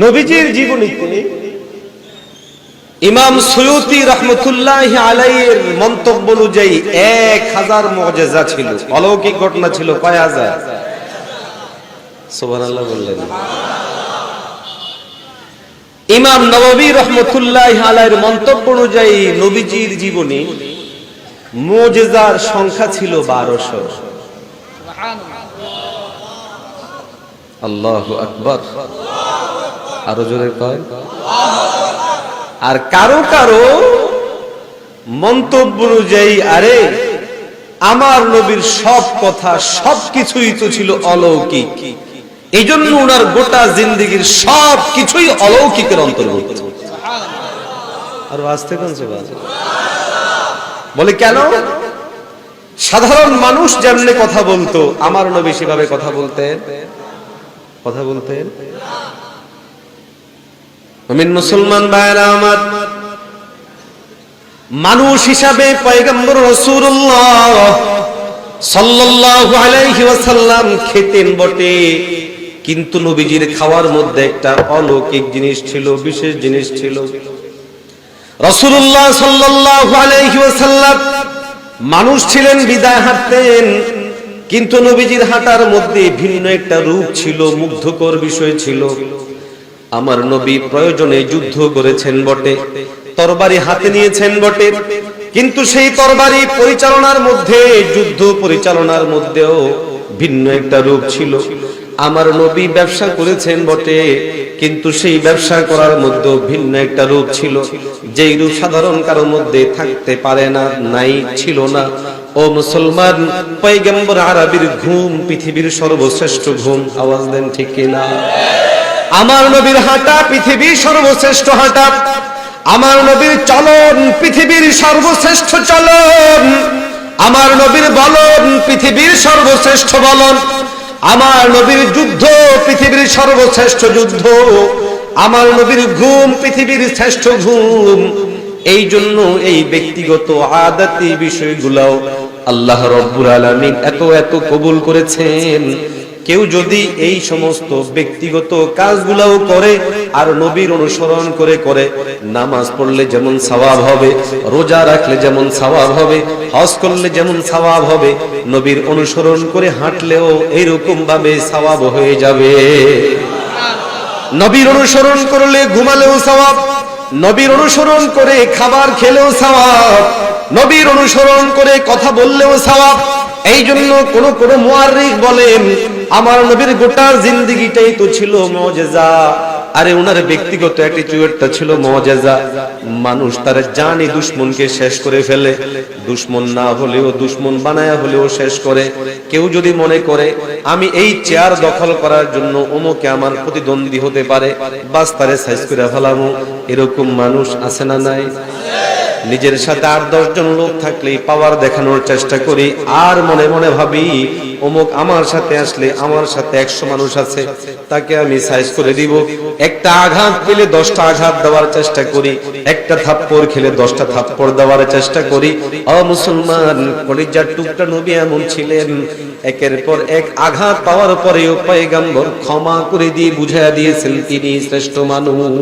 নবীজির জীবনীতে ইমাম সুয়ুতি রাহমাতুল্লাহি আলাইহির মন্তব্য অনুযায়ী 1000 মুজিজা ছিল, অলৌকিক ঘটনা ছিল। কয় হাজার? সুবহানাল্লাহ বললেন। ইমাম নববী রাহমাতুল্লাহি আলাইহির মন্তব্য অনুযায়ী নবীজির জীবনী মুজিজার সংখ্যা ছিল 1200। আল্লাহু আকবার। আরো জোরে কয়। আর কারো কারো মন্তব্য অনুযায়ী আরে আমার নবীর সব কথা সবকিছুই তো ছিল অলৌকিক, এই জন্য ওনার গোটা জিন্দেগীর সব কিছুই অলৌকিকের অন্তর্ভুক্ত। আর আসতে কোন বলে কেন? সাধারণ মানুষ যেমনি কথা বলতো আমার নবী সেভাবে কথা বলতেন মুমিন মুসলমান ভাইরা আমার, মানুষ হিসাবে পয়গম্বর রাসূলুল্লাহ সাল্লাল্লাহু আলাইহি ওয়াসাল্লাম খেতেন বটে, কিন্তু নবীজির খাওয়ার মধ্যে একটা অলৌকিক জিনিস ছিল, বিশেষ জিনিস ছিল। রাসূলুল্লাহ সাল্লাল্লাহু আলাইহি ওয়াসাল্লাম মানুষ ছিলেন বিদায় হাঁটতেন, কিন্তু নবীজির হাঁটার মধ্যে ভিন্ন একটা রূপ ছিল, মুগ্ধকর বিষয় ছিল। আমার নবী প্রয়োজনে যুদ্ধ করেছেন বটে, তরবারি হাতে নিয়েছেন বটে, কিন্তু সেই তরবারি পরিচালনার মধ্যে, যুদ্ধ পরিচালনার মধ্যেও ভিন্ন একটা রূপ ছিল। আমার নবী ব্যবসা করেছেন বটে, কিন্তু সেই ব্যবসা করার মধ্যেও ভিন্ন একটা রূপ ছিল, যেই রূপ সাধারণ কারোর মধ্যে থাকতে পারে না, নাই, ছিল না। ও মুসলমান, পয়গম্বর আরবীর ঘুম পৃথিবীর সর্বশ্রেষ্ঠ ঘুম। আওয়াজ দেন ঠিক কিনা? আমার নবীর হাঁটা পৃথিবীর সর্বশ্রেষ্ঠ হাঁটা, আমার নবীর চলন পৃথিবীর সর্বশ্রেষ্ঠ চলন, আমার নবীর বলন পৃথিবীর সর্বশ্রেষ্ঠ বলন, আমার নবীর যুদ্ধ পৃথিবীর সর্বশ্রেষ্ঠ যুদ্ধ, আমার নবীর ঘুম পৃথিবীর শ্রেষ্ঠ ঘুম। এই জন্য এই ব্যক্তিগত আদাতি বিষয়গুলো আল্লাহ রাব্বুল আলামিন এত কবুল করেছেন। কেউ যদি এই সমস্ত ব্যক্তিগত কাজগুলোও করে আর নবীর অনুসরণ করে, নামাজ পড়লে যেমন সওয়াব হবে, রোজা রাখলে যেমন সওয়াব হবে, হজ করলে যেমন সওয়াব হবে, নবীর অনুসরণ করে হাঁটলেও এইরকম ভাবে সওয়াব হয়ে যাবে। নবীর অনুসরণ করলে ঘুমালেও সওয়াব, নবীর অনুসরণ করে খাবার খেলেও সওয়াব, নবীর অনুসরণ করে কথা বললেও সওয়াব। এই জন্য কোন মুআররিখ বলেন আমার নবীর গোটা জিন্দেগিটাই তো ছিল মুজিজা। আরে ওনার ব্যক্তিগত অ্যাটিটিউডটা ছিল মুজিজা। মানুষ তার জানি দুশমনকে শেষ করে ফেলে, দুশমন না হলেও দুশমন বানায়া হলেও শেষ করে। কেউ যদি মনে করে আমি এই চেয়ার দখল করার জন্য ওমকে আমার প্রতিদ্বন্দ্বী হতে পারে, বাস তারে সাইজ করে ফেলামু, এরকম মানুষ আছে না নাই? নিজের সাথে 8-10 জন লোক থাকলেই পাওয়ার দেখানোর চেষ্টা করি, আর মনে মনে ভাবি অমুক আমার সাথে আসলে আমার সাথে 100 মানুষ আছে, তাকে আমি সাইজ করে দিব। একটা আঘাত পেলে 10টা আঘাত দেওয়ার চেষ্টা করি, একটা থাপ্পড় খেলে 10টা থাপ্পড় দেওয়ার চেষ্টা করি। ও মুসলমান, কলিজার টুকরা নবী এমন ছিলেন, একের পর এক আঘাত পাওয়ার পরেও পয়গম্বর ক্ষমা করে দিয়ে বুঝাইয়া দিয়েছেন তিনি শ্রেষ্ঠ মানুষ।